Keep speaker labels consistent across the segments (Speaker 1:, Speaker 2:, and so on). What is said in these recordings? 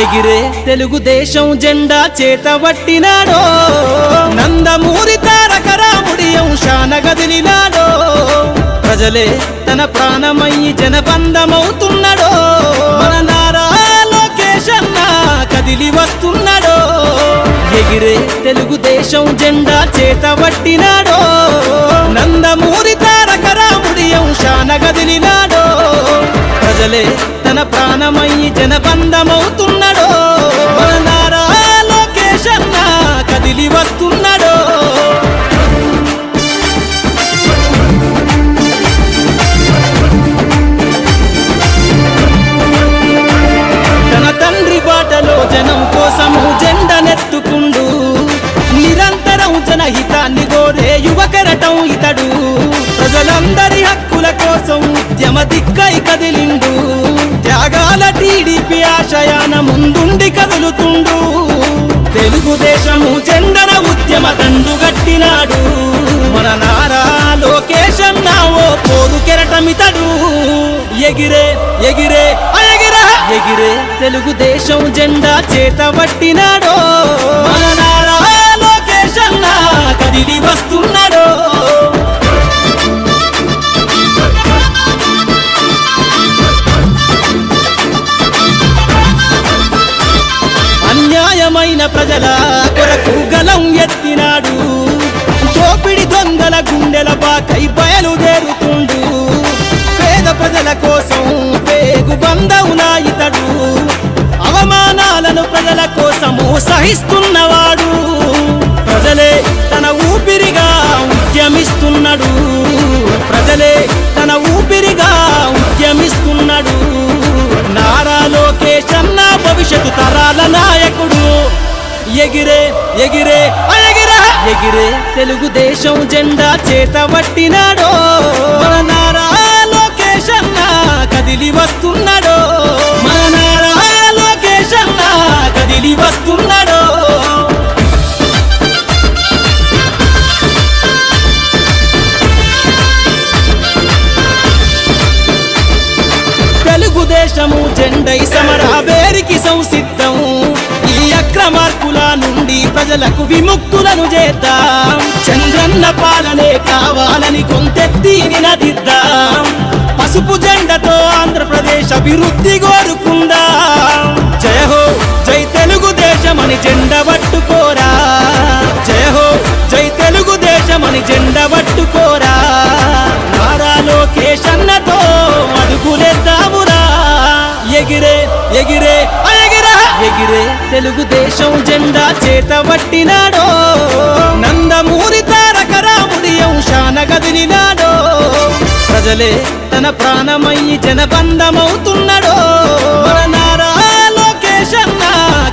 Speaker 1: ఎగిరే తెలుగుదేశం జెండా చేతబట్టినాడో నందమూరి తారక రాముడి అంశాన గదిలినాడో ప్రజలే తన ప్రాణమయ్యి జనబంధమవుతున్నాడో మన నారా లోకేష్ అన్న కదిలి వస్తున్నాడో ఎగిరే తెలుగుదేశం జెండా చేతబట్టినాడో నందమూరి తారక రాముడి అంశాన గదిలినాడో ప్రజలే తన ప్రాణమయ్యి జనబంధమవుతున్నాడో మన నారా లోకేష్ అన్న కదిలి వస్తున్నాడో తన తండ్రి బాటలో జనం కోసము జెండనెత్తుకుండు నిరంతరం జనహితాన్ని కోరే యువకరటం ఇతడు ప్రజలందరి హక్కుల కోసం ఉద్యమ దిక్కై కదిలిండు త్యాగాల టీడీపీ ఆశయాన ముందుండి కదులుతుండు తెలుగుదేశము జెండన ఉద్యమ దండుగట్టినాడు మన నారా లోకేష్ అన్న ఓ పోరు కెరటమితడు ఎగిరే ఎగిరే ఎగిరే తెలుగుదేశం జెండా చేతబట్టినాడో మన నారా లోకేష్ అన్న కదిలి వస్తున్నాడో అన్యాయమైన ప్రజల కొరకు గలం ఎత్తినాడు దోపిడి దొంగల గుండెల బాకై బయలుదేరుతుండు పేద ప్రజల కోసం పేగు బంధవునా ఇతడు అవమానాలను ప్రజల కోసము సహిస్తున్నవాడు ప్రజలే తన ఊపిరిగా ఉద్యమిస్తున్నాడు ప్రజలే తన ఊపిరిగా ఉద్యమిస్తున్నాడు నారా లోకేష్ అన్న భవిష్యత్తు తరాల నాయకుడు ఎగిరే ఎగిరే ఎగిరే తెలుగుదేశం జెండా చేతబట్టినాడో మన నారా లోకేష్ అన్న కదిలి వస్తున్నాడో మన నారా లోకేష్ అన్న కదిలి వస్తున్నాడో తెలుగుదేశము జెండై సమరావేరికి సంసిద్ధం ఈ అక్రమార్కుల నుండి ప్రజలకు విముక్తులను చేద్దాం చంద్రన్న పాలనే కావాలని కొంతెత్తి నినదిద్దాం పసుపు జెండతో ఆంధ్రప్రదేశ్ అభివృద్ధి కోరుకుందాం జయ హో జై తెలుగుదేశం అని జెండ పట్టుకోరా జయ హో జై తెలుగుదేశం అని జెండ పట్టుకోరా నారా లోకేష్ అన్నతో అడుగులేద్దామురా ఎగిరే ఎగిరే ఎగిరే తెలుగుదేశం జెండా చేతబట్టినాడో నందమూరి తారక రాముడి అంశాన గదిలినాడో ప్రజలే తన ప్రాణమయ్యి జనబంధమవుతున్నాడో మన నారా లోకేష్ అన్న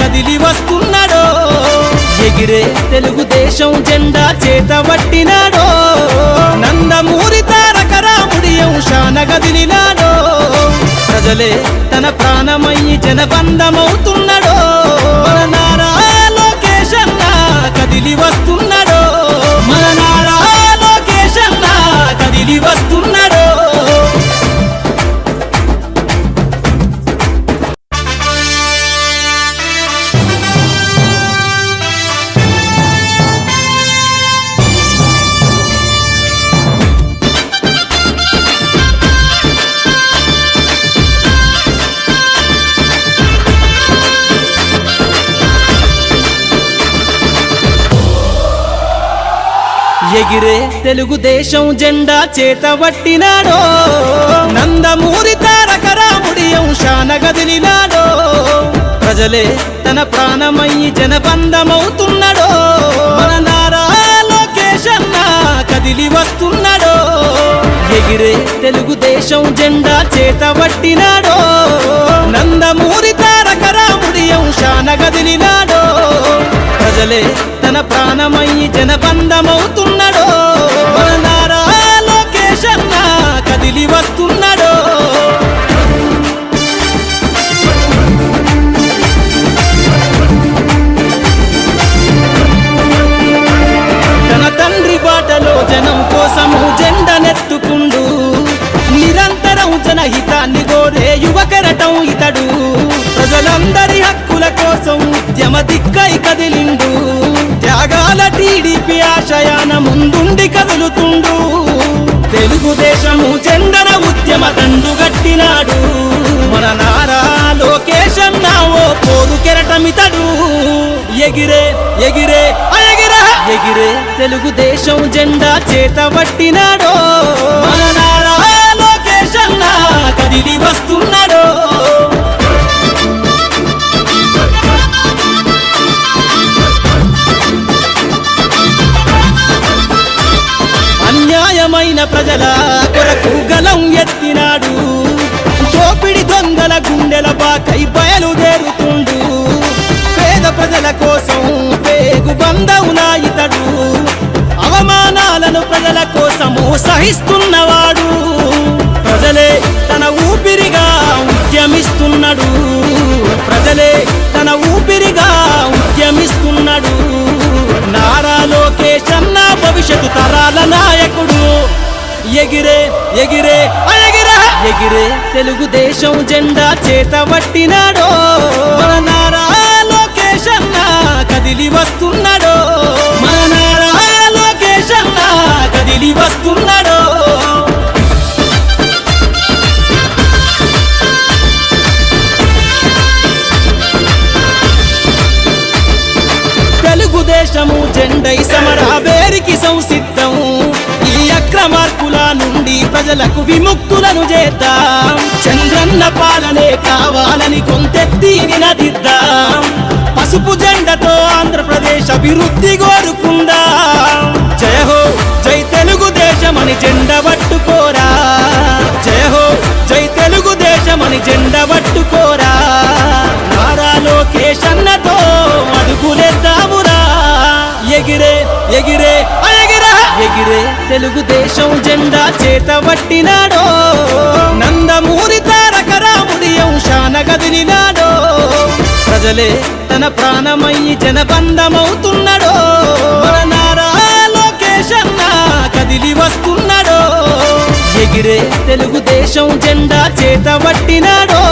Speaker 1: కదిలి వస్తున్నాడో ఎగిరే తెలుగుదేశం జెండా చేతబట్టినాడో నందమూరి తారక రాముడి అంశాన గదిలినాడో ప్రజలే తన ప్రాణమయ్యి జనబంధమవుతున్నాడో మన నారా లోకేష్ అన్న కదిలి వస్తున్నాడో మన నారా లోకేష్ అన్న కదిలి వస్తున్నాడో ఎగిరే తెలుగుదేశం జెండా చేతబట్టినాడో నందమూరి తారక రాముడి అంశాన గదిలినాడో ప్రజలే తన ప్రాణమయ్యి జనబంధమవుతున్నాడో మన నారా లోకేష్ అన్న కదిలి వస్తున్నాడో ఎగిరే తెలుగుదేశం జెండా చేతబట్టినాడో నందమూరి తారక రాముడి అంశాన గదిలినాడో ప్రజలే తన ప్రాణమయ్యి జనబంధమవుతున్నాడో మన నారా లోకేష్ అన్న కదిలి వస్తున్నాడో తన తండ్రి బాటలో జనం కోసము జెండనెత్తుకుండు నిరంతరం జనహితాన్ని కోరే యువకరటం ఇతడు ప్రజలందరి హక్కు దిక్కై కదిలిండు, త్యాగాల టీడీపీ ఆశయాన ముందుండి కదులుతుండు. తెలుగుదేశము జెండన ఉద్యమ దండు గట్టినాడు, మన నారా లోకేష్ అన్న ఓ పోరు కెరటమితడు. ఎగిరే ఎగిరే ఎగిరే ఎగిరే తెలుగుదేశం జెండా చేత పట్టినాడో, మన నారా లోకేష్ అన్న కదిలి వస్తున్నాడో. అన్యాయమైన ప్రజల కొరకు గలం ఎత్తినాడు, దోపిడి దొంగల గుండెల బాకై బయలుదేరుతుండు. పేద ప్రజల కోసం పేగు బంధవునా ఇతడు, అవమానాలను ప్రజల కోసము సహిస్తున్నవాడు. ప్రజలే తన ఊపిరిగా ఉద్యమిస్తున్నాడు, ప్రజలే తన ఊపిరిగా ఉద్యమిస్తున్నాడు. నారా లోకేష్ అన్న భవిష్యత్తు తరాల నాయకుడు. ఎగిరే ఎగిరే ఎగిరే ఎగిరే తెలుగుదేశం జెండా చేత పట్టినాడో, మన నారా లోకేష్ అన్న కదిలి వస్తున్నాడో, మన నారా లోకేష్ అన్న కదిలి వస్తున్నాడో. తెలుగుదేశము జెండై సమరాబేరికి సంసిద్ధం, ఈ అక్రమార్కుల నుండి ప్రజలకు విముక్తులను చేద్దాం. చంద్రన్న పాలనే కావాలని కొంతెత్తి నినదిద్దాం, పసుపు జెండతో ఆంధ్రప్రదేశ్ అభివృద్ధి కోరుకుందాం. జయ హో జై తెలుగుదేశం అని జెండ పట్టుకోరా, జయ హో జై తెలుగుదేశం అని జెండ పట్టుకోరా. నారా లోకేష్ అన్నతో అడుగులేద్దామురా. ఎగిరే ఎగిరే ఎగిరే ఎగిరే తెలుగుదేశం జెండా చేత పట్టినాడో, నందమూరి తారక రాముడి అంశాన కదిలినాడో. ప్రజలే తన ప్రాణమయ్యి జనబంధమవుతున్నాడో, మన నారా లోకేష్ అన్న కదిలి వస్తున్నాడో. ఎగిరే తెలుగుదేశం జెండా చేత పట్టినాడో,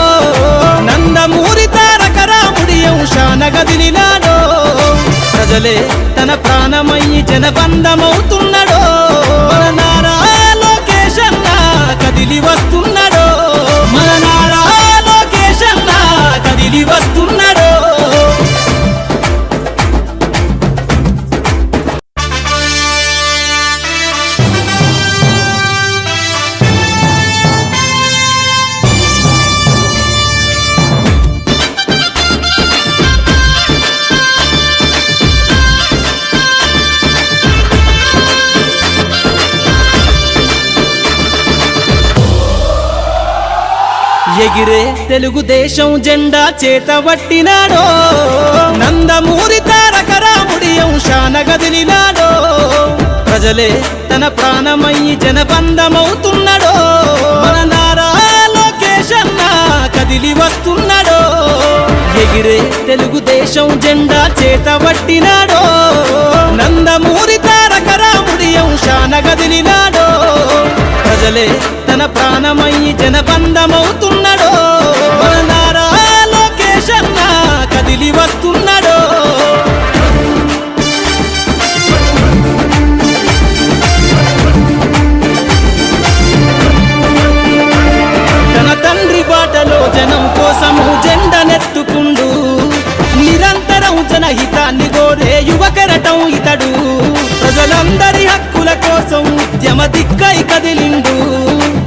Speaker 1: నందమూరి తారక రాముడి అంశాన కదిలినాడో. ప్రజలే తన ప్రాణమయ్యి జనబంధమవుతున్నాడో, మన నారా లోకేష్ అన్న కదిలి వస్తున్నాడో, మన నారా లోకేష్ అన్న కదిలి వస్తున్నాడో. ఎగిరే తెలుగుదేశం జెండా చేత పట్టినాడో, నందమూరి తారక రాముడి అంశాన కదిలినాడో. ప్రజలే తన ప్రాణమయ్యి జనబంధమవుతున్నాడో, మన నారా లోకేష్ అన్న కదిలి వస్తున్నాడో. ఎగిరే తెలుగుదేశం జెండా చేత పట్టినాడో, నందమూరి తారక రాముడి అంశాన కదిలినాడో. ప్రజలే తన ప్రాణమయ్యి జనబంధమవుతున్నాడో, మన నారా లోకేష్ అన్న కదిలి వస్తున్నాడో. తన తండ్రి బాటలో జనం కోసము జెండనెత్తుకుండు, నిరంతరం జనహితాన్ని కోరే యువకెరటం ఇతడు. ప్రజలందరి హక్కుల కోసం ఉద్యమ దిక్కై కదిలిండు,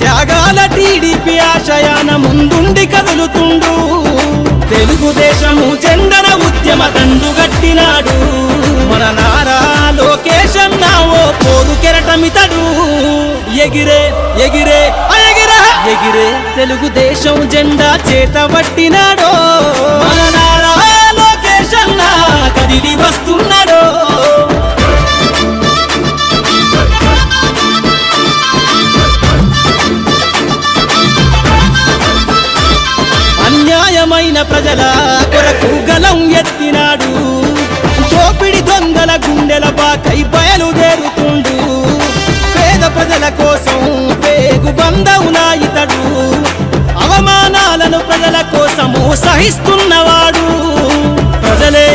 Speaker 1: త్యాగాల టీడీపీ ఆశయాన ముందుండి కదులుతుండు. తెలుగుదేశము జెండన ఉద్యమ దండు గట్టినాడు, మన నారా లోకేష్ అన్న ఓ పోరు కెరటమితడు. ఎగిరే ఎగిరే ఎగిరే ఎగిరే తెలుగుదేశం జెండా చేత పట్టినాడో, మన నారా లోకేష్ అన్న కదిలి వస్తున్నాడో. అన్యాయమైన ప్రజల కొరకు గలం ఎత్తినాడు, దోపిడి దొంగల గుండెల బాకై బయలుదేరుతుండు. పేద ప్రజల కోసం పేగు బంధవునా ఇతడు, అవమానాలను ప్రజల కోసము సహిస్తున్నవాడు. ప్రజలే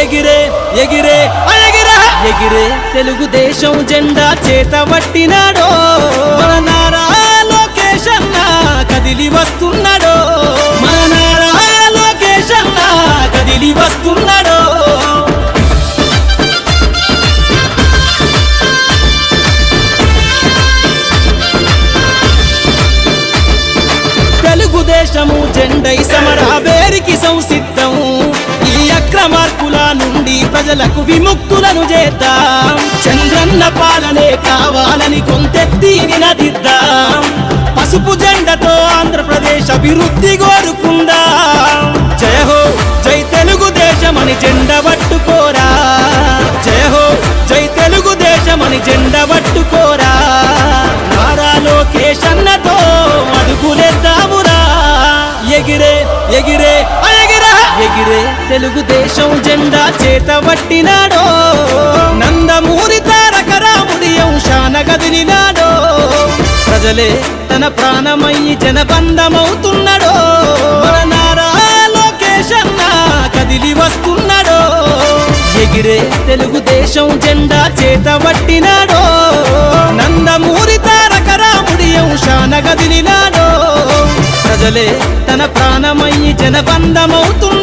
Speaker 1: ఎగిరే ఎగిరే ఎగిరే ఎగిరే తెలుగుదేశం జెండా చేత పట్టినాడో మన నారా లోకేష్ అన్న కదిలి వస్తున్నాడో మన నారా లోకేష్ అన్న కదిలి వస్తున్నాడో తెలుగుదేశము జెండై సమరావేరికి సంసిద్ధం ఈ అక్రమార్కుల నుండి ప్రజలకు విముక్తులను చేద్దాం చంద్రన్న పాలనే కావాలని కొంతెత్తి నినదిద్దాం పసుపు జెండతో ఆంధ్రప్రదేశ్ అభివృద్ధి కోరుకుందాం జయ హో జై తెలుగుదేశమని జెండ పట్టుకోరా జయ హో జై తెలుగుదేశమని జెండ పట్టుకోరా నారా లోకేష్ అన్నతో అడుగులేద్దామురా ఎగిరే ఎగిరే ఎగిరే ఎగిరే తెలుగుదేశం జెండా చేత పట్టినాడో నందమూరి తారక రాముడి అంశాన కదిలినాడో ప్రజలే తన ప్రాణమయ్యి జనబంధమవుతున్నాడో మన నారా లోకేష్ అన్న కదిలి వస్తున్నాడో ఎగిరే తెలుగుదేశం జెండా చేత పట్టినాడో నందమూరి తారక రాముడి అంశాన కదిలినాడో ప్రజలే తన ప్రాణమయ్యి జనబంధమవుతున్నాడో